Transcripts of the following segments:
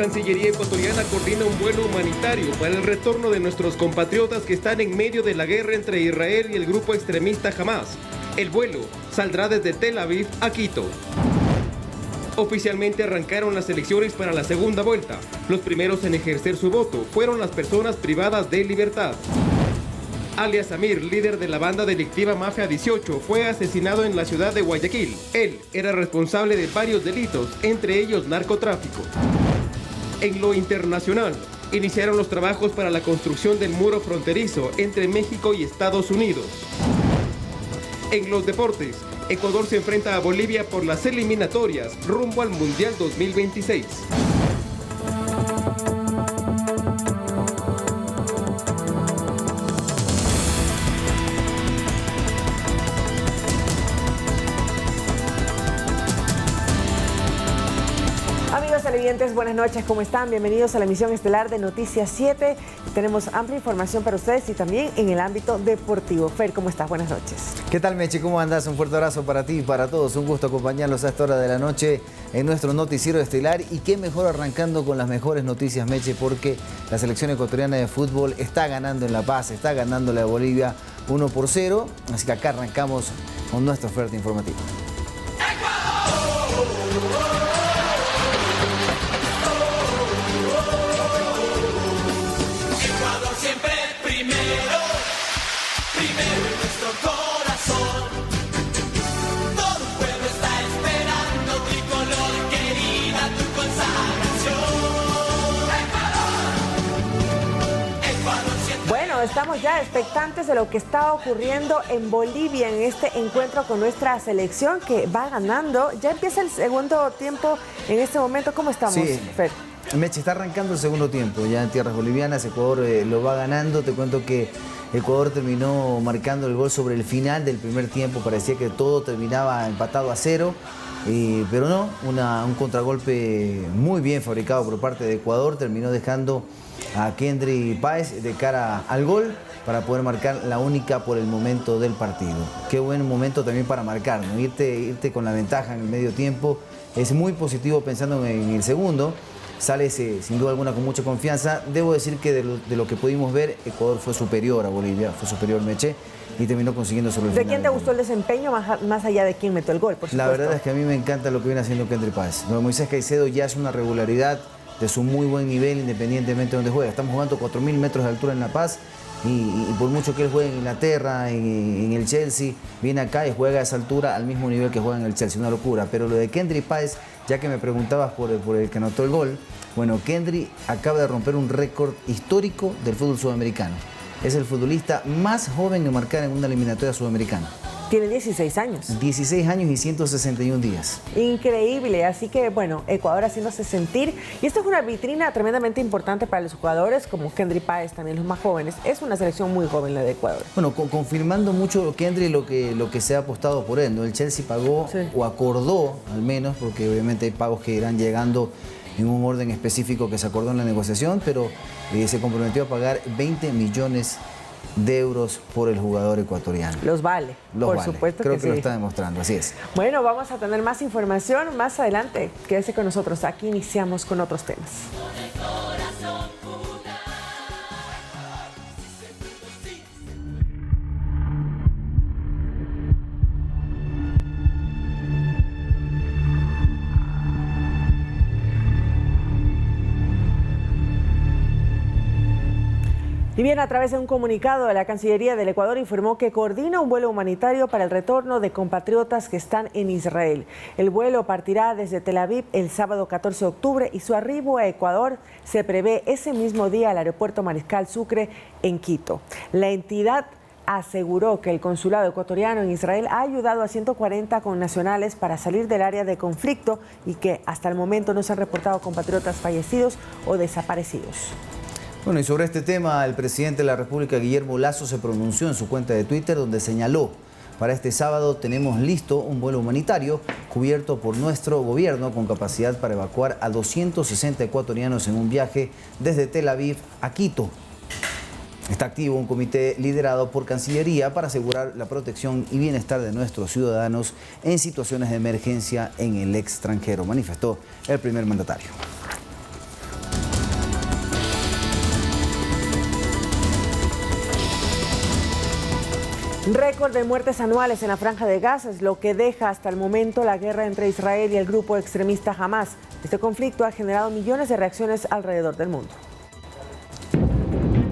Cancillería ecuatoriana coordina un vuelo humanitario para el retorno de nuestros compatriotas que están en medio de la guerra entre Israel y el grupo extremista Hamas. El vuelo saldrá desde Tel Aviv a Quito. Oficialmente arrancaron las elecciones para la segunda vuelta. Los primeros en ejercer su voto fueron las personas privadas de libertad. Alias Amir, líder de la banda delictiva Mafia 18, fue asesinado en la ciudad de Guayaquil. Él era responsable de varios delitos, entre ellos narcotráfico. En lo internacional, iniciaron los trabajos para la construcción del muro fronterizo entre México y Estados Unidos. En los deportes, Ecuador se enfrenta a Bolivia por las eliminatorias rumbo al Mundial 2026. Amigos televidentes, buenas noches, ¿cómo están? Bienvenidos a la emisión estelar de Noticias 7. Tenemos amplia información para ustedes y también en el ámbito deportivo. Fer, ¿cómo estás? Buenas noches. ¿Qué tal, Meche? ¿Cómo andas? Un fuerte abrazo para ti y para todos. Un gusto acompañarlos a esta hora de la noche en nuestro noticiero estelar. Y qué mejor arrancando con las mejores noticias, Meche, porque la selección ecuatoriana de fútbol está ganando en La Paz, está ganándole a Bolivia 1-0. Así que acá arrancamos con nuestra oferta informativa. Estamos ya expectantes de lo que está ocurriendo en Bolivia en este encuentro con nuestra selección que va ganando. Ya empieza el segundo tiempo en este momento. ¿Cómo estamos, Fer? Meche, está arrancando el segundo tiempo ya en tierras bolivianas. Ecuador lo va ganando. Te cuento que Ecuador terminó marcando el gol sobre el final del primer tiempo. Parecía que todo terminaba empatado a 0. Pero no, un contragolpe muy bien fabricado por parte de Ecuador terminó dejando a Kendry Páez de cara al gol para poder marcar la única por el momento del partido. Qué buen momento también para marcar, ¿no? Irte con la ventaja en el medio tiempo es muy positivo pensando en el segundo. Sales sin duda alguna con mucha confianza. Debo decir que de lo que pudimos ver, Ecuador fue superior a Bolivia, fue superior Meche y terminó consiguiendo sobre el final. ¿De quién te gustó el desempeño más allá de quién metió el gol, por supuesto? La verdad es que a mí me encanta lo que viene haciendo Kendry Páez. Moisés Caicedo ya es una regularidad de su muy buen nivel independientemente de donde juega. Estamos jugando 4.000 metros de altura en La Paz y por mucho que él juegue en Inglaterra, en el Chelsea, viene acá y juega a esa altura al mismo nivel que juega en el Chelsea, una locura. Pero lo de Kendry Páez, ya que me preguntabas por el que anotó el gol, bueno, Kendry acaba de romper un récord histórico del fútbol sudamericano. Es el futbolista más joven en marcar en una eliminatoria sudamericana. Tiene 16 años. 16 años y 161 días. Increíble, así que bueno, Ecuador haciéndose sentir. Y esto es una vitrina tremendamente importante para los jugadores como Kendry Páez, también los más jóvenes. Es una selección muy joven la de Ecuador. Bueno, confirmando mucho Kendry lo que se ha apostado por él, ¿no? El Chelsea pagó, o acordó al menos, porque obviamente hay pagos que irán llegando en un orden específico que se acordó en la negociación, pero se comprometió a pagar 20 millones de euros por el jugador ecuatoriano. Los vale, por supuesto. Creo que lo está demostrando, así es. Bueno, vamos a tener más información más adelante. Quédese con nosotros, aquí iniciamos con otros temas. Y bien, a través de un comunicado, la Cancillería del Ecuador informó que coordina un vuelo humanitario para el retorno de compatriotas que están en Israel. El vuelo partirá desde Tel Aviv el sábado 14 de octubre y su arribo a Ecuador se prevé ese mismo día al aeropuerto Mariscal Sucre en Quito. La entidad aseguró que el consulado ecuatoriano en Israel ha ayudado a 140 connacionales para salir del área de conflicto y que hasta el momento no se han reportado compatriotas fallecidos o desaparecidos. Bueno, y sobre este tema, el presidente de la República, Guillermo Lasso, se pronunció en su cuenta de Twitter donde señaló: para este sábado tenemos listo un vuelo humanitario cubierto por nuestro gobierno con capacidad para evacuar a 260 ecuatorianos en un viaje desde Tel Aviv a Quito. Está activo un comité liderado por Cancillería para asegurar la protección y bienestar de nuestros ciudadanos en situaciones de emergencia en el extranjero, manifestó el primer mandatario. Récord de muertes anuales en la Franja de Gaza es lo que deja hasta el momento la guerra entre Israel y el grupo extremista Hamas. Este conflicto ha generado millones de reacciones alrededor del mundo.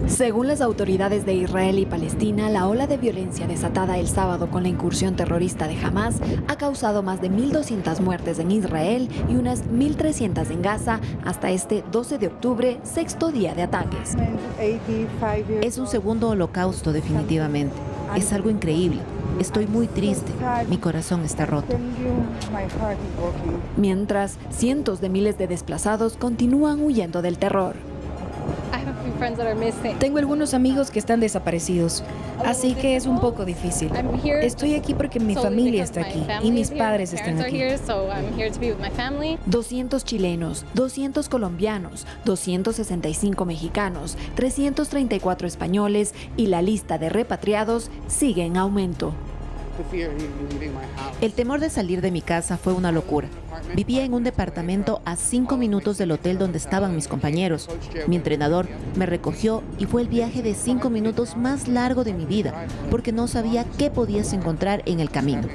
Según las autoridades de Israel y Palestina, la ola de violencia desatada el sábado con la incursión terrorista de Hamas ha causado más de 1.200 muertes en Israel y unas 1.300 en Gaza hasta este 12 de octubre, sexto día de ataques. Es un segundo holocausto definitivamente. Es algo increíble. Estoy muy triste. Mi corazón está roto. Mientras, cientos de miles de desplazados continúan huyendo del terror. Tengo algunos amigos que están desaparecidos, así que es un poco difícil. Estoy aquí porque mi familia está aquí y mis padres están aquí. 200 chilenos, 200 colombianos, 265 mexicanos, 334 españoles y la lista de repatriados sigue en aumento. El temor de salir de mi casa fue una locura. Vivía en un departamento a 5 minutos del hotel donde estaban mis compañeros. Mi entrenador me recogió y fue el viaje de 5 minutos más largo de mi vida, porque no sabía qué podías encontrar en el camino.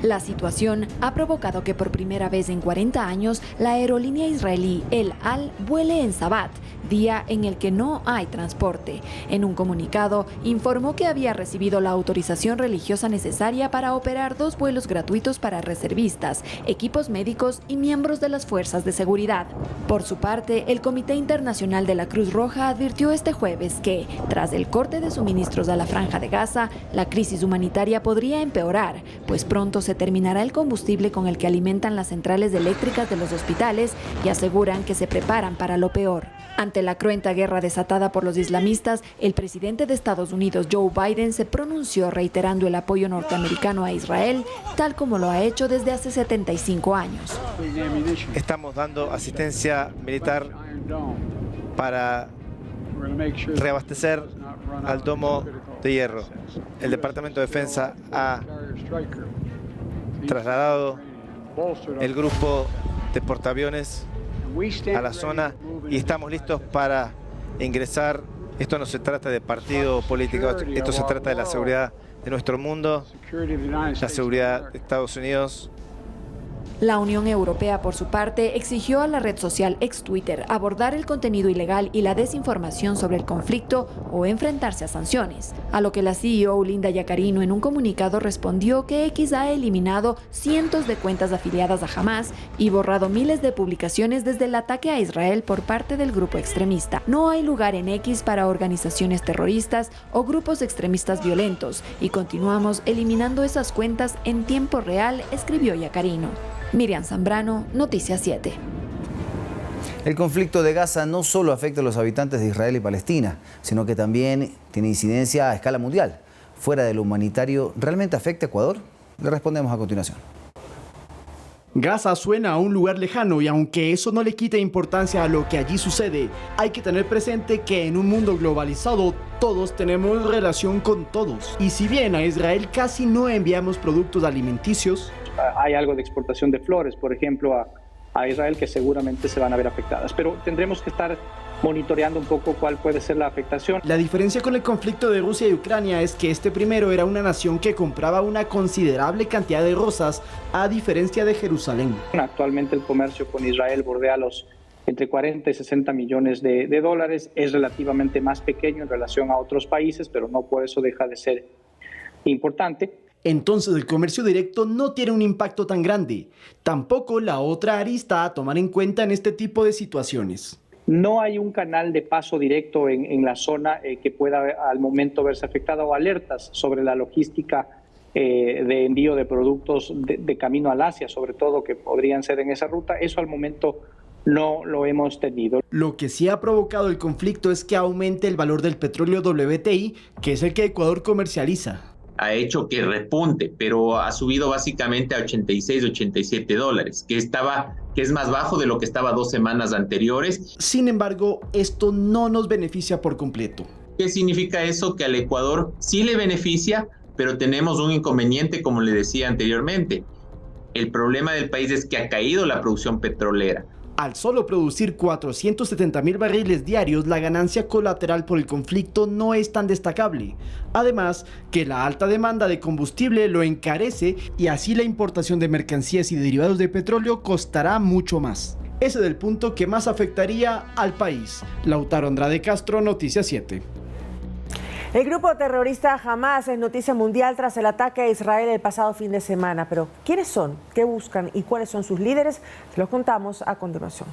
La situación ha provocado que por primera vez en 40 años la aerolínea israelí El Al vuele en Sabbat, día en el que no hay transporte. En un comunicado informó que había recibido la autorización religiosa necesaria para operar 2 vuelos gratuitos para reservistas, equipos médicos y miembros de las fuerzas de seguridad. Por su parte, el Comité Internacional de la Cruz Roja advirtió este jueves que, tras el corte de suministros a la Franja de Gaza, la crisis humanitaria podría empeorar, pues pronto se terminará el combustible con el que alimentan las centrales eléctricas de los hospitales y aseguran que se preparan para lo peor. Ante la cruenta guerra desatada por los islamistas, el presidente de Estados Unidos, Joe Biden, se pronunció reiterando el apoyo norteamericano a Israel, tal como lo ha hecho desde hace 75 años. Estamos dando asistencia militar para reabastecer al domo de hierro. El Departamento de Defensa ha trasladado el grupo de portaaviones a la zona y estamos listos para ingresar. Esto no se trata de partido político, esto se trata de la seguridad de nuestro mundo, la seguridad de Estados Unidos. La Unión Europea, por su parte, exigió a la red social ex Twitter abordar el contenido ilegal y la desinformación sobre el conflicto o enfrentarse a sanciones, a lo que la CEO Linda Yaccarino en un comunicado respondió que X ha eliminado cientos de cuentas afiliadas a Hamas y borrado miles de publicaciones desde el ataque a Israel por parte del grupo extremista. No hay lugar en X para organizaciones terroristas o grupos extremistas violentos y continuamos eliminando esas cuentas en tiempo real, escribió Yaccarino. Miriam Zambrano, Noticias 7. El conflicto de Gaza no solo afecta a los habitantes de Israel y Palestina, sino que también tiene incidencia a escala mundial. Fuera de lo humanitario, ¿realmente afecta a Ecuador? Le respondemos a continuación. Gaza suena a un lugar lejano y aunque eso no le quite importancia a lo que allí sucede, hay que tener presente que en un mundo globalizado todos tenemos relación con todos. Y si bien a Israel casi no enviamos productos alimenticios, hay algo de exportación de flores, por ejemplo, a Israel que seguramente se van a ver afectadas. Pero tendremos que estar monitoreando un poco cuál puede ser la afectación. La diferencia con el conflicto de Rusia y Ucrania es que este primero era una nación que compraba una considerable cantidad de rosas, a diferencia de Jerusalén. Actualmente el comercio con Israel bordea los entre 40 y 60 millones de dólares. Es relativamente más pequeño en relación a otros países, pero no por eso deja de ser importante. Entonces el comercio directo no tiene un impacto tan grande. Tampoco la otra arista a tomar en cuenta en este tipo de situaciones. No hay un canal de paso directo en la zona que pueda al momento verse afectada o alertas sobre la logística de envío de productos de camino al Asia, sobre todo, que podrían ser en esa ruta. Eso al momento no lo hemos tenido. Lo que sí ha provocado el conflicto es que aumente el valor del petróleo WTI, que es el que Ecuador comercializa. Ha hecho que repunte, pero ha subido básicamente a 86, 87 dólares, que es más bajo de lo que estaba 2 semanas anteriores. Sin embargo, esto no nos beneficia por completo. ¿Qué significa eso? Que al Ecuador sí le beneficia, pero tenemos un inconveniente, como le decía anteriormente. El problema del país es que ha caído la producción petrolera. Al solo producir 470.000 barriles diarios, la ganancia colateral por el conflicto no es tan destacable. Además, que la alta demanda de combustible lo encarece y así la importación de mercancías y derivados de petróleo costará mucho más. Ese es el punto que más afectaría al país. Lautaro Andrade Castro, Noticias 7. El grupo terrorista Hamas es noticia mundial tras el ataque a Israel el pasado fin de semana. Pero, ¿quiénes son? ¿Qué buscan? ¿Y cuáles son sus líderes? Se los contamos a continuación.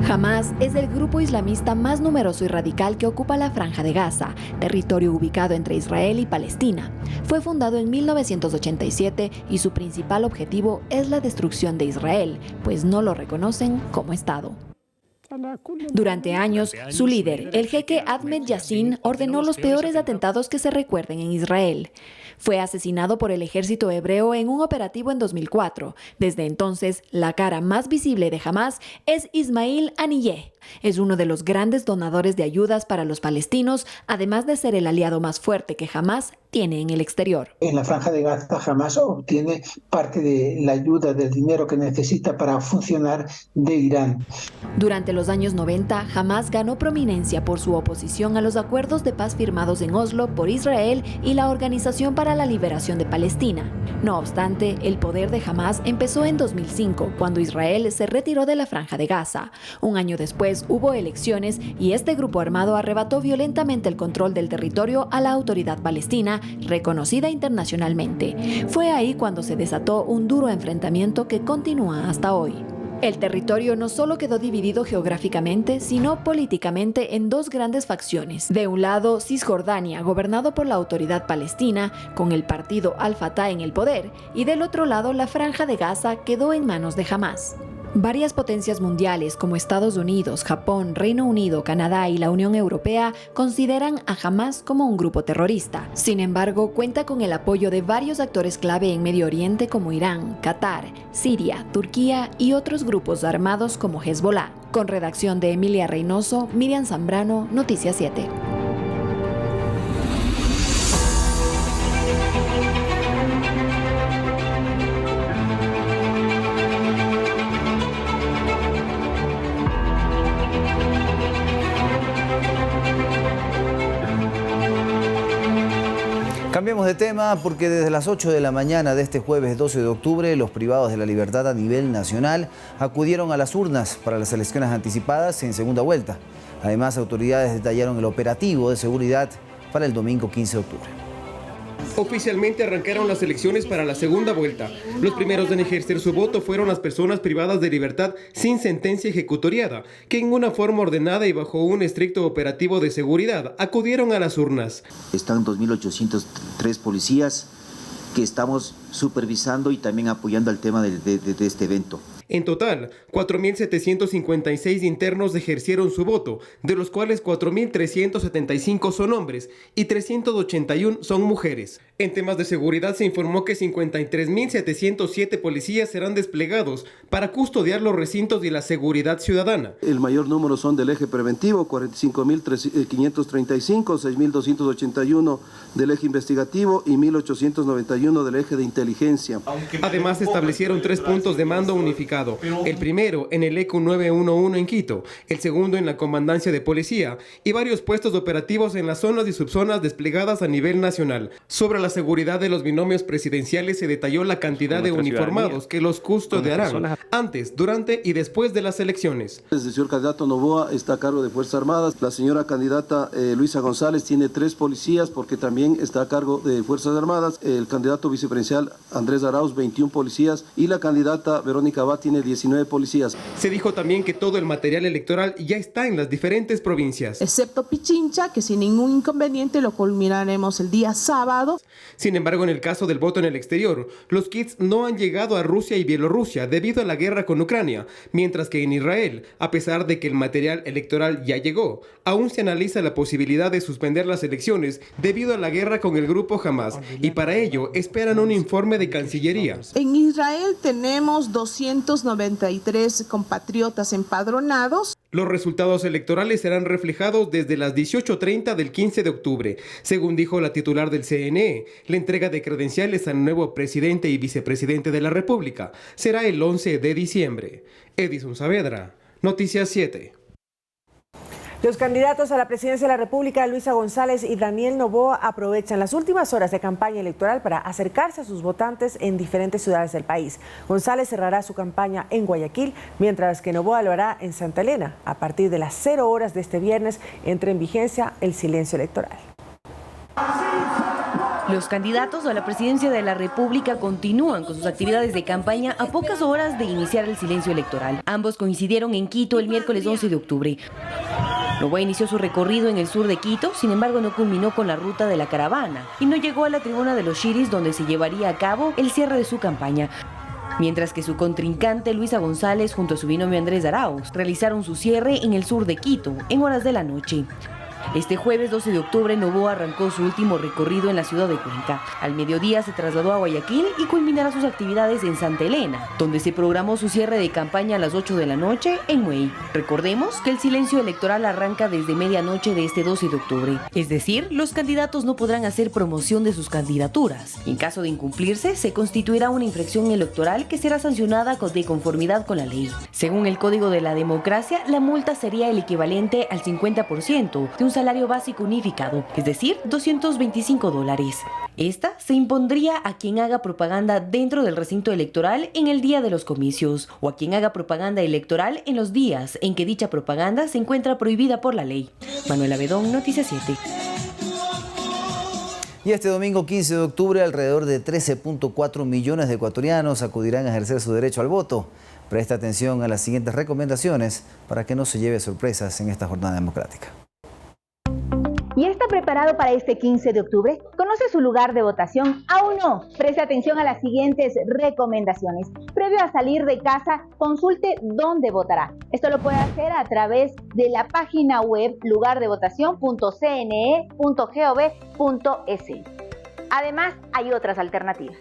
Hamas es el grupo islamista más numeroso y radical que ocupa la Franja de Gaza, territorio ubicado entre Israel y Palestina. Fue fundado en 1987 y su principal objetivo es la destrucción de Israel, pues no lo reconocen como Estado. Durante años, su líder, el jeque Ahmed Yassin, ordenó los peores atentados que se recuerden en Israel. Fue asesinado por el ejército hebreo en un operativo en 2004. Desde entonces, la cara más visible de Hamas es Ismail Haniyeh. Es uno de los grandes donadores de ayudas para los palestinos, además de ser el aliado más fuerte que Hamas tiene en el exterior. En la Franja de Gaza, Hamas obtiene parte de la ayuda, del dinero que necesita para funcionar de Irán. Durante los años 90, Hamas ganó prominencia por su oposición a los acuerdos de paz firmados en Oslo por Israel y la Organización para la Liberación de Palestina. No obstante, el poder de Hamas empezó en 2005, cuando Israel se retiró de la Franja de Gaza. Un año después hubo elecciones y este grupo armado arrebató violentamente el control del territorio a la autoridad palestina, reconocida internacionalmente. Fue ahí cuando se desató un duro enfrentamiento que continúa hasta hoy. El territorio no solo quedó dividido geográficamente, sino políticamente en dos grandes facciones. De un lado, Cisjordania, gobernado por la autoridad palestina, con el partido Al-Fatah en el poder, y del otro lado, la Franja de Gaza quedó en manos de Hamas. Varias potencias mundiales como Estados Unidos, Japón, Reino Unido, Canadá y la Unión Europea consideran a Hamas como un grupo terrorista. Sin embargo, cuenta con el apoyo de varios actores clave en Medio Oriente como Irán, Qatar, Siria, Turquía y otros grupos armados como Hezbollah. Con redacción de Emilia Reynoso, Miriam Zambrano, Noticias 7. Cambiemos de tema porque desde las 8 de la mañana de este jueves 12 de octubre, los privados de la libertad a nivel nacional acudieron a las urnas para las elecciones anticipadas en segunda vuelta. Además, autoridades detallaron el operativo de seguridad para el domingo 15 de octubre. Oficialmente arrancaron las elecciones para la segunda vuelta. Los primeros en ejercer su voto fueron las personas privadas de libertad sin sentencia ejecutoriada, que en una forma ordenada y bajo un estricto operativo de seguridad acudieron a las urnas. Están 2.803 policías que estamos supervisando y también apoyando al tema de este evento. En total, 4.756 internos ejercieron su voto, de los cuales 4.375 son hombres y 381 son mujeres. En temas de seguridad se informó que 53.707 policías serán desplegados para custodiar los recintos y la seguridad ciudadana. El mayor número son del eje preventivo, 45.535, 6.281 del eje investigativo y 1.891 del eje de inteligencia. Además, se establecieron 3 puntos de mando unificados. El primero en el ECU 911 en Quito, el segundo en la Comandancia de Policía y varios puestos operativos en las zonas y subzonas desplegadas a nivel nacional. Sobre la seguridad de los binomios presidenciales se detalló la cantidad de uniformados que los custodiarán antes, durante y después de las elecciones. El señor candidato Novoa está a cargo de Fuerzas Armadas. La señora candidata Luisa González tiene 3 policías porque también está a cargo de Fuerzas Armadas. El candidato vicepresidencial Andrés Arauz, 21 policías y la candidata Verónica Abad tiene 19 policías. Se dijo también que todo el material electoral ya está en las diferentes provincias. Excepto Pichincha, que sin ningún inconveniente lo culminaremos el día sábado. Sin embargo, en el caso del voto en el exterior, los kits no han llegado a Rusia y Bielorrusia debido a la guerra con Ucrania, mientras que en Israel, a pesar de que el material electoral ya llegó, aún se analiza la posibilidad de suspender las elecciones debido a la guerra con el grupo Hamas, y para ello esperan un informe de Cancillería. En Israel tenemos 293 compatriotas empadronados. Los resultados electorales serán reflejados desde las 18:30 del 15 de octubre. Según dijo la titular del CNE, la entrega de credenciales al nuevo presidente y vicepresidente de la República será el 11 de diciembre. Edison Saavedra, Noticias 7. Los candidatos a la presidencia de la República, Luisa González y Daniel Noboa, aprovechan las últimas horas de campaña electoral para acercarse a sus votantes en diferentes ciudades del país. González cerrará su campaña en Guayaquil, mientras que Noboa lo hará en Santa Elena. A partir de las 0 horas de este viernes entra en vigencia el silencio electoral. Los candidatos a la presidencia de la República continúan con sus actividades de campaña a pocas horas de iniciar el silencio electoral. Ambos coincidieron en Quito el miércoles 11 de octubre. Noboa inició su recorrido en el sur de Quito, sin embargo no culminó con la ruta de la caravana y no llegó a la tribuna de los Shiris, donde se llevaría a cabo el cierre de su campaña. Mientras que su contrincante Luisa González junto a su binomio Andrés Arauz realizaron su cierre en el sur de Quito en horas de la noche. Este jueves 12 de octubre, Noboa arrancó su último recorrido en la ciudad de Cuenca. Al mediodía se trasladó a Guayaquil y culminará sus actividades en Santa Elena, donde se programó su cierre de campaña a las 8 de la noche en Muey. Recordemos que el silencio electoral arranca desde medianoche de este 12 de octubre. Es decir, los candidatos no podrán hacer promoción de sus candidaturas. En caso de incumplirse, se constituirá una infracción electoral que será sancionada de conformidad con la ley. Según el Código de la Democracia, la multa sería el equivalente al 50% de un salario básico unificado, es decir, $225. Esta se impondría a quien haga propaganda dentro del recinto electoral en el día de los comicios o a quien haga propaganda electoral en los días en que dicha propaganda se encuentra prohibida por la ley. Manuela Bedón, Noticias 7. Y este domingo 15 de octubre, alrededor de 13.4 millones de ecuatorianos acudirán a ejercer su derecho al voto. Presta atención a las siguientes recomendaciones para que no se lleve sorpresas en esta jornada democrática. ¿Ya está preparado para este 15 de octubre? ¿Conoce su lugar de votación? ¿Aún no? Preste atención a las siguientes recomendaciones. Previo a salir de casa, consulte dónde votará. Esto lo puede hacer a través de la página web lugardevotacion.cne.gov.es. Además, hay otras alternativas.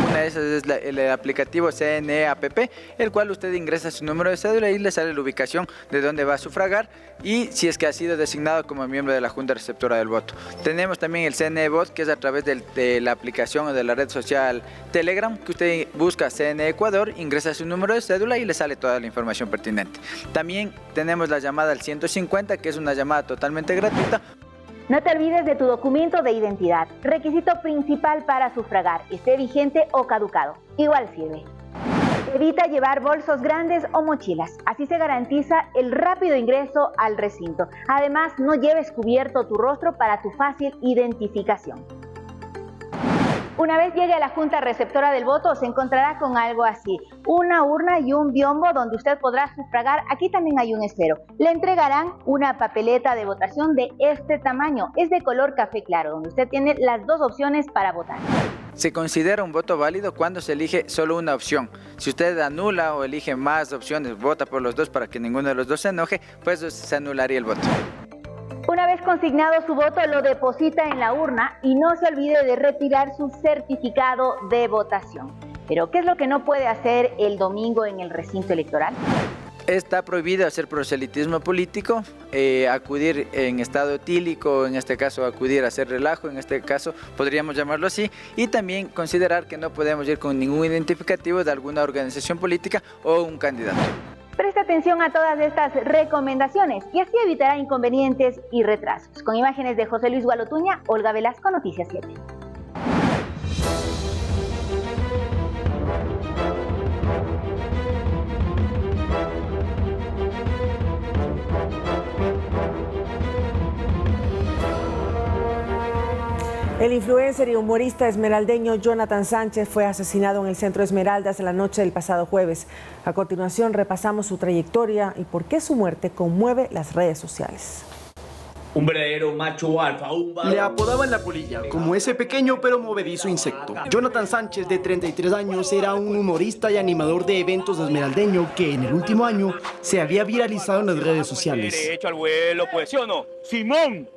Una de esas es el aplicativo CNE App, el cual usted ingresa su número de cédula y le sale la ubicación de dónde va a sufragar y si es que ha sido designado como miembro de la Junta Receptora del Voto. Tenemos también el CNE Bot, que es a través de la aplicación o de la red social Telegram, que usted busca CNE Ecuador, ingresa su número de cédula y le sale toda la información pertinente. También tenemos la llamada al 150, que es una llamada totalmente gratuita. No te olvides de tu documento de identidad, requisito principal para sufragar, esté vigente o caducado. Igual sirve. Evita llevar bolsos grandes o mochilas, así se garantiza el rápido ingreso al recinto. Además, no lleves cubierto tu rostro para tu fácil identificación. Una vez llegue a la Junta Receptora del Voto, se encontrará con algo así: una urna y un biombo donde usted podrá sufragar. Aquí también hay un esfero. Le entregarán una papeleta de votación de este tamaño. Es de color café claro, donde usted tiene las dos opciones para votar. Se considera un voto válido cuando se elige solo una opción. Si usted anula o elige más opciones, vota por los dos para que ninguno de los dos se enoje, pues se anularía el voto. Una vez consignado su voto, lo deposita en la urna y no se olvide de retirar su certificado de votación. Pero, ¿qué es lo que no puede hacer el domingo en el recinto electoral? Está prohibido hacer proselitismo político, acudir en estado etílico, en este caso acudir a hacer relajo, en este caso podríamos llamarlo así, y también considerar que no podemos ir con ningún identificativo de alguna organización política o un candidato. Preste atención a todas estas recomendaciones y así evitará inconvenientes y retrasos. Con imágenes de José Luis Gualotuña, Olga Velasco, Noticias 7. El influencer y humorista esmeraldeño Jonathan Sánchez fue asesinado en el Centro Esmeraldas en la noche del pasado jueves. A continuación repasamos su trayectoria y por qué su muerte conmueve las redes sociales. Un verdadero macho alfa, Le apodaban la polilla, como ese pequeño pero movedizo insecto. Jonathan Sánchez, de 33 años, era un humorista y animador de eventos esmeraldeño que en el último año se había viralizado en las redes sociales. Derecho al vuelo, pues, ¿sí o no? ¡Simón!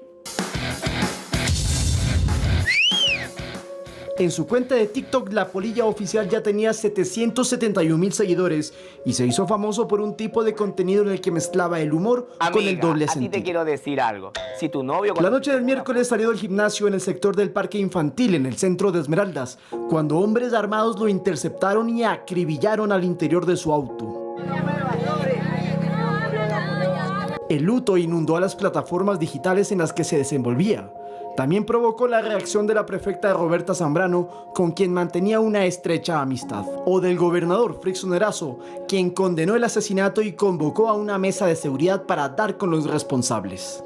En su cuenta de TikTok, la polilla oficial ya tenía 771,000 seguidores y se hizo famoso por un tipo de contenido en el que mezclaba el humor con el doble sentido. A ti te quiero decir algo. Si tu novio... La noche del miércoles salió del gimnasio en el sector del parque infantil en el centro de Esmeraldas, cuando hombres armados lo interceptaron y acribillaron al interior de su auto. El luto inundó a las plataformas digitales en las que se desenvolvía. También provocó la reacción de la prefecta Roberta Zambrano, con quien mantenía una estrecha amistad. O del gobernador Frickson Erazo, quien condenó el asesinato y convocó a una mesa de seguridad para dar con los responsables.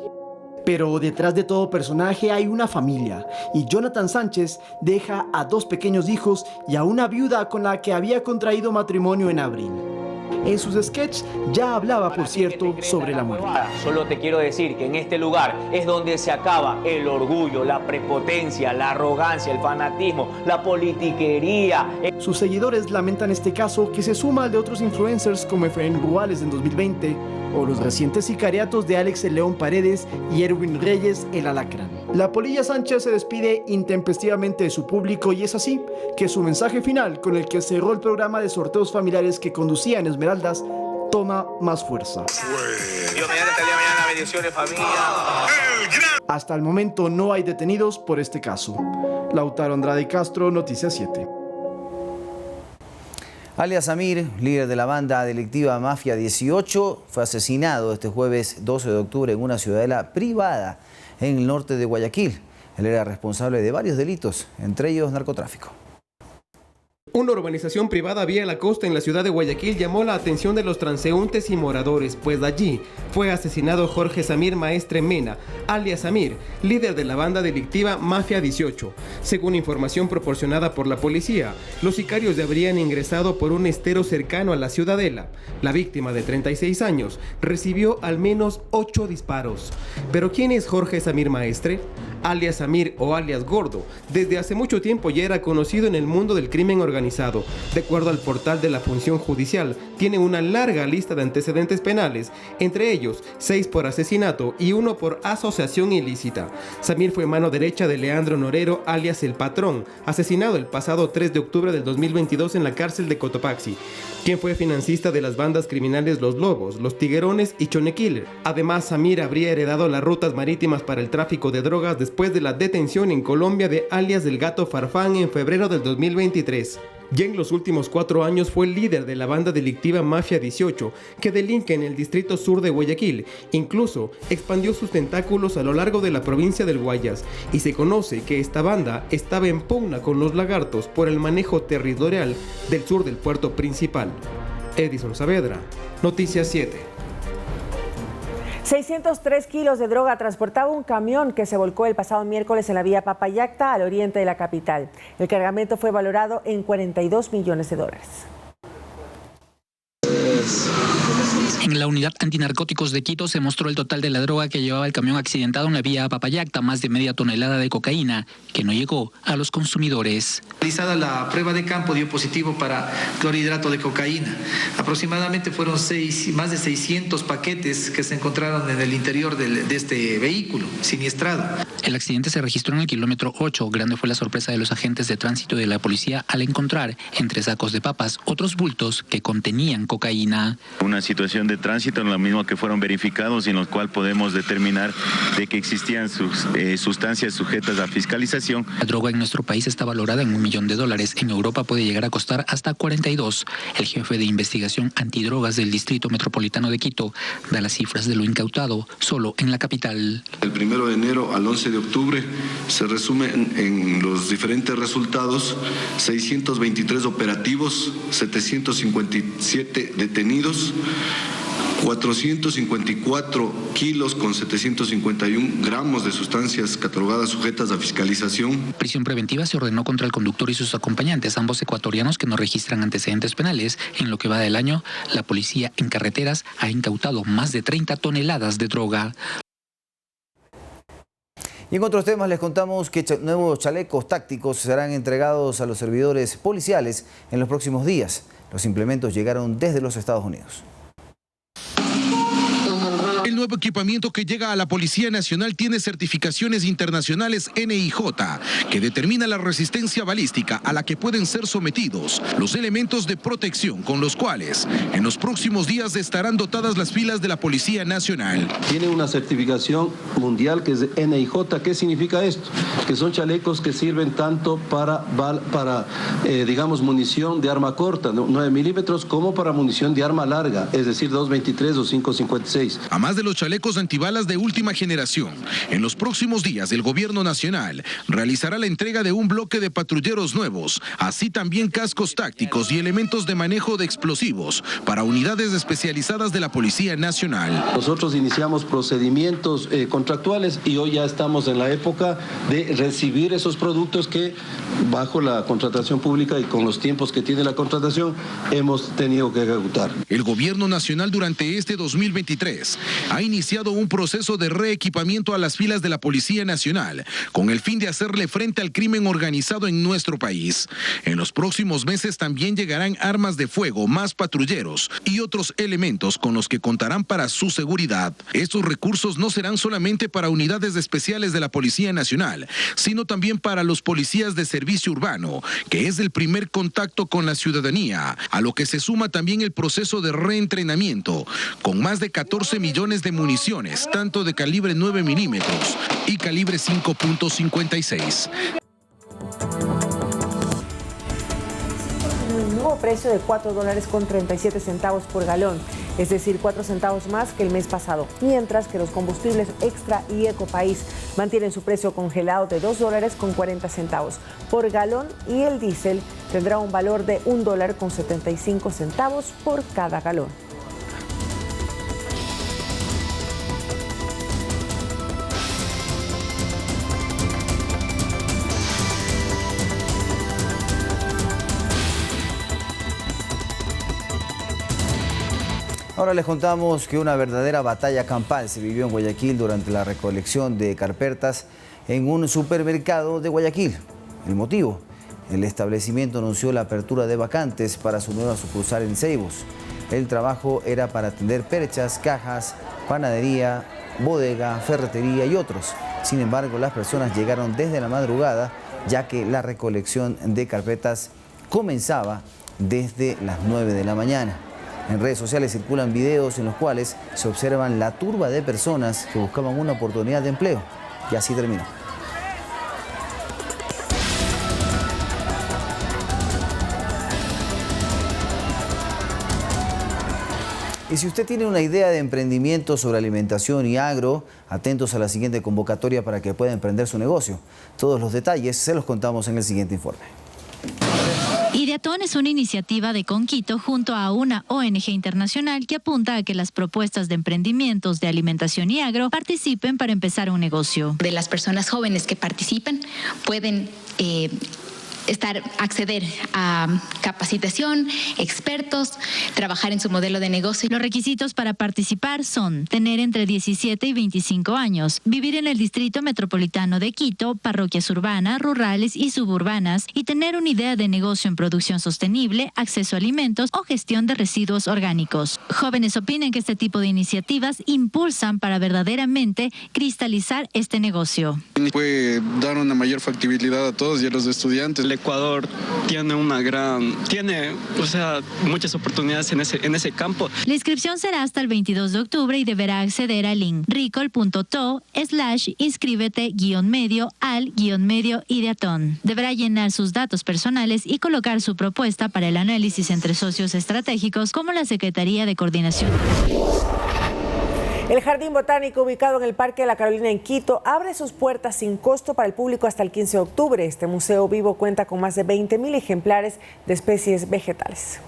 Pero detrás de todo personaje hay una familia, y Jonathan Sánchez deja a 2 pequeños hijos y a una viuda con la que había contraído matrimonio en abril. En sus sketches ya hablaba, por cierto, sobre la muerte. Solo te quiero decir que en este lugar es donde se acaba el orgullo, la prepotencia, la arrogancia, el fanatismo, la politiquería. Sus seguidores lamentan este caso, que se suma al de otros influencers como Efraín Ruales en 2020 o los recientes sicariatos de Alex el León Paredes y Erwin Reyes el Alacrán. La polilla Sánchez se despide intempestivamente de su público y es así que su mensaje final, con el que cerró el programa de sorteos familiares que conducía en Esmeraldas, toma más fuerza. Dios mediante, el día de mañana, bendiciones, familia. Hasta el momento no hay detenidos por este caso. Lautaro Andrade Castro, Noticias 7. Alias Samir, líder de la banda delictiva Mafia 18, fue asesinado este jueves 12 de octubre en una ciudadela privada en el norte de Guayaquil. Él era responsable de varios delitos, entre ellos narcotráfico. Una urbanización privada vía la costa en la ciudad de Guayaquil llamó la atención de los transeúntes y moradores, pues allí fue asesinado Jorge Samir Maestre Mena, alias Samir, líder de la banda delictiva Mafia 18. Según información proporcionada por la policía, los sicarios ya habrían ingresado por un estero cercano a la ciudadela. La víctima, de 36 años, recibió al menos 8 disparos. ¿Pero quién es Jorge Samir Maestre? Alias Samir o alias Gordo, desde hace mucho tiempo ya era conocido en el mundo del crimen organizado. De acuerdo al portal de la Función Judicial, tiene una larga lista de antecedentes penales, entre ellos 6 por asesinato y 1 por asociación ilícita. Samir fue mano derecha de Leandro Norero, alias El Patrón, asesinado el pasado 3 de octubre del 2022 en la cárcel de Cotopaxi, quien fue financista de las bandas criminales Los Lobos, Los Tiguerones y Chone Killer. Además, Samir habría heredado las rutas marítimas para el tráfico de drogas después de la detención en Colombia de alias del Gato Farfán en febrero del 2023. Ya en los últimos 4 años fue el líder de la banda delictiva Mafia 18, que delinque en el distrito sur de Guayaquil. Incluso expandió sus tentáculos a lo largo de la provincia del Guayas, y se conoce que esta banda estaba en pugna con los lagartos por el manejo territorial del sur del puerto principal. Edison Saavedra, Noticias 7. 603 kilos de droga transportaba un camión que se volcó el pasado miércoles en la vía Papayacta, al oriente de la capital. El cargamento fue valorado en $42 millones. En la unidad antinarcóticos de Quito se mostró el total de la droga que llevaba el camión accidentado en la vía Papayacta, más de media tonelada de cocaína, que no llegó a los consumidores. Realizada la prueba de campo dio positivo para clorhidrato de cocaína. Aproximadamente fueron más de 600 paquetes que se encontraron en el interior de este vehículo siniestrado. El accidente se registró en el kilómetro 8. Grande fue la sorpresa de los agentes de tránsito de la policía al encontrar entre sacos de papas otros bultos que contenían cocaína. Una situación de tránsito en lo mismo que fueron verificados y en los cual podemos determinar de que existían sustancias sujetas a fiscalización. La droga en nuestro país está valorada en $1 millón. En Europa puede llegar a costar hasta 42. El jefe de investigación antidrogas del Distrito Metropolitano de Quito da las cifras de lo incautado solo en la capital. El 1 de enero al 11 de octubre se resumen en los diferentes resultados: 623 operativos, 757 detenidos, 454 kilos con 751 gramos de sustancias catalogadas sujetas a fiscalización. Prisión preventiva se ordenó contra el conductor y sus acompañantes, ambos ecuatorianos que no registran antecedentes penales. En lo que va del año, la policía en carreteras ha incautado más de 30 toneladas de droga. Y en otros temas les contamos que nuevos chalecos tácticos serán entregados a los servidores policiales en los próximos días. Los implementos llegaron desde los Estados Unidos. El nuevo equipamiento que llega a la Policía Nacional tiene certificaciones internacionales NIJ, que determina la resistencia balística a la que pueden ser sometidos los elementos de protección con los cuales en los próximos días estarán dotadas las filas de la Policía Nacional. Tiene una certificación mundial que es de NIJ. ¿Qué significa esto? Que son chalecos que sirven tanto para digamos, munición de arma corta, 9 milímetros, como para munición de arma larga, es decir, 2.23 o 5.56. A más de los chalecos antibalas de última generación, en los próximos días el Gobierno Nacional realizará la entrega de un bloque de patrulleros nuevos, así también cascos tácticos y elementos de manejo de explosivos para unidades especializadas de la Policía Nacional. Nosotros iniciamos procedimientos contractuales y hoy ya estamos en la época de recibir esos productos que bajo la contratación pública y con los tiempos que tiene la contratación hemos tenido que ejecutar. El Gobierno Nacional durante este 2023 ha iniciado un proceso de reequipamiento a las filas de la Policía Nacional con el fin de hacerle frente al crimen organizado en nuestro país. En los próximos meses también llegarán armas de fuego, más patrulleros y otros elementos con los que contarán para su seguridad. Estos recursos no serán solamente para unidades especiales de la Policía Nacional, sino también para los policías de servicio urbano, que es el primer contacto con la ciudadanía, a lo que se suma también el proceso de reentrenamiento, con más de 14 millones de municiones, tanto de calibre 9 milímetros y calibre 5.56. Un nuevo precio de $4.37 por galón, es decir, 4 centavos más que el mes pasado, mientras que los combustibles Extra y Ecopaís mantienen su precio congelado de $2.40 por galón y el diésel tendrá un valor de $1.75 por cada galón. Ahora les contamos que una verdadera batalla campal se vivió en Guayaquil durante la recolección de carpetas en un supermercado de Guayaquil. El motivo: el establecimiento anunció la apertura de vacantes para su nueva sucursal en Ceibos. El trabajo era para atender perchas, cajas, panadería, bodega, ferretería y otros. Sin embargo, las personas llegaron desde la madrugada, ya que la recolección de carpetas comenzaba desde las 9 de la mañana. En redes sociales circulan videos en los cuales se observan la turba de personas que buscaban una oportunidad de empleo. Y así terminó. Y si usted tiene una idea de emprendimiento sobre alimentación y agro, atentos a la siguiente convocatoria para que pueda emprender su negocio. Todos los detalles se los contamos en el siguiente informe. Ideatón es una iniciativa de Conquito junto a una ONG internacional que apunta a que las propuestas de emprendimientos de alimentación y agro participen para empezar un negocio. De las personas jóvenes que participen pueden acceder a capacitación, expertos, trabajar en su modelo de negocio. Los requisitos para participar son tener entre 17 y 25 años, vivir en el Distrito Metropolitano de Quito, parroquias urbanas, rurales y suburbanas, y tener una idea de negocio en producción sostenible, acceso a alimentos o gestión de residuos orgánicos. Jóvenes opinan que este tipo de iniciativas impulsan para verdaderamente cristalizar este negocio. Puede dar una mayor factibilidad a todos y a los estudiantes. El Ecuador tiene muchas oportunidades en ese campo. La inscripción será hasta el 22 de octubre y deberá acceder al link ricol.to/inscríbete-medio Ideatón. Deberá llenar sus datos personales y colocar su propuesta para el análisis entre socios estratégicos como la Secretaría de Coordinación. El Jardín Botánico, ubicado en el Parque de la Carolina en Quito, abre sus puertas sin costo para el público hasta el 15 de octubre. Este museo vivo cuenta con más de 20.000 ejemplares de especies vegetales.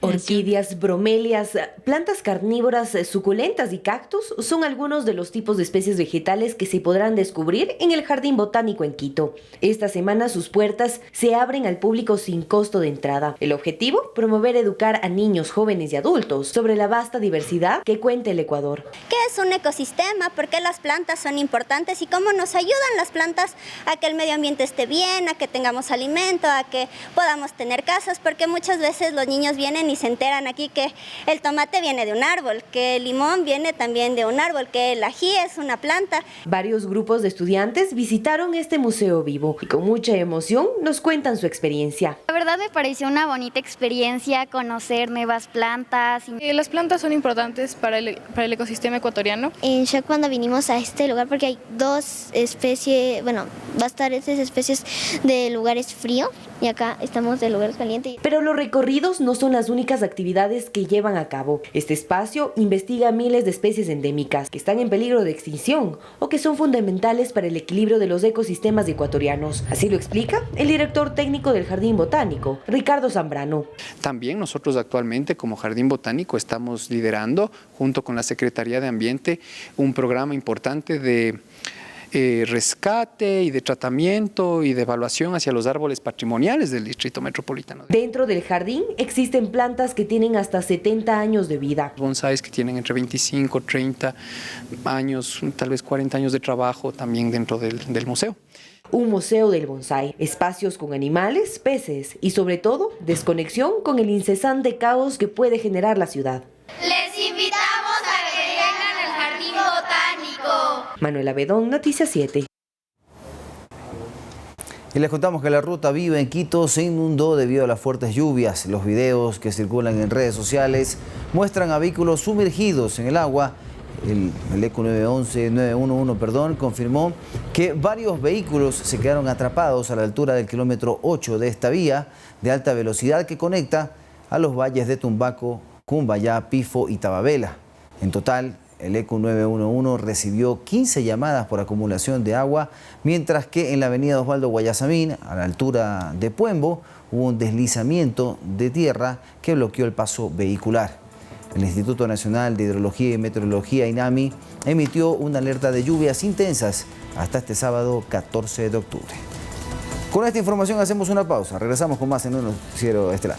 Orquídeas, bromelias, plantas carnívoras, suculentas y cactus son algunos de los tipos de especies vegetales que se podrán descubrir en el Jardín Botánico en Quito. Esta semana sus puertas se abren al público sin costo de entrada. El objetivo, promover educar a niños, jóvenes y adultos sobre la vasta diversidad que cuenta el Ecuador. ¿Qué es un ecosistema? ¿Por qué las plantas son importantes? ¿Y cómo nos ayudan las plantas a que el medio ambiente esté bien, a que tengamos alimento, a que podamos tener casas? Porque muchas veces los niños vienen y se enteran aquí que el tomate viene de un árbol, que el limón viene también de un árbol, que el ají es una planta. Varios grupos de estudiantes visitaron este museo vivo y con mucha emoción nos cuentan su experiencia. La verdad me pareció una bonita experiencia conocer nuevas plantas. Las plantas son importantes para el ecosistema ecuatoriano. En shock cuando vinimos a este lugar porque hay dos especies, bueno, bastantes especies de lugares fríos y acá estamos de lugares calientes. Pero los recorridos no son las únicas actividades que llevan a cabo. Este espacio investiga miles de especies endémicas que están en peligro de extinción o que son fundamentales para el equilibrio de los ecosistemas ecuatorianos. Así lo explica el director técnico del Jardín Botánico, Ricardo Zambrano. También nosotros actualmente como Jardín Botánico estamos liderando junto con la Secretaría de Ambiente un programa importante de rescate y de tratamiento y de evaluación hacia los árboles patrimoniales del Distrito Metropolitano. Dentro del jardín existen plantas que tienen hasta 70 años de vida. Bonsáis que tienen entre 25, 30 años, tal vez 40 años de trabajo también dentro del museo. Un museo del bonsái, espacios con animales, peces y sobre todo desconexión con el incesante caos que puede generar la ciudad. Les invitamos a que vengan al Jardín Botánico. Manuela Bedón, Noticias 7. Y les contamos que la ruta Viva en Quito se inundó debido a las fuertes lluvias. Los videos que circulan en redes sociales muestran a vehículos sumergidos en el agua. El ECU 911 confirmó que varios vehículos se quedaron atrapados a la altura del kilómetro 8 de esta vía de alta velocidad que conecta a los valles de Tumbaco, Cumbayá, Pifo y Tababela. En total, el ECU 911 recibió 15 llamadas por acumulación de agua, mientras que en la avenida Osvaldo Guayasamín, a la altura de Puembo, hubo un deslizamiento de tierra que bloqueó el paso vehicular. El Instituto Nacional de Hidrología y Meteorología, INAMI, emitió una alerta de lluvias intensas hasta este sábado 14 de octubre. Con esta información hacemos una pausa. Regresamos con más en un noticiero estelar.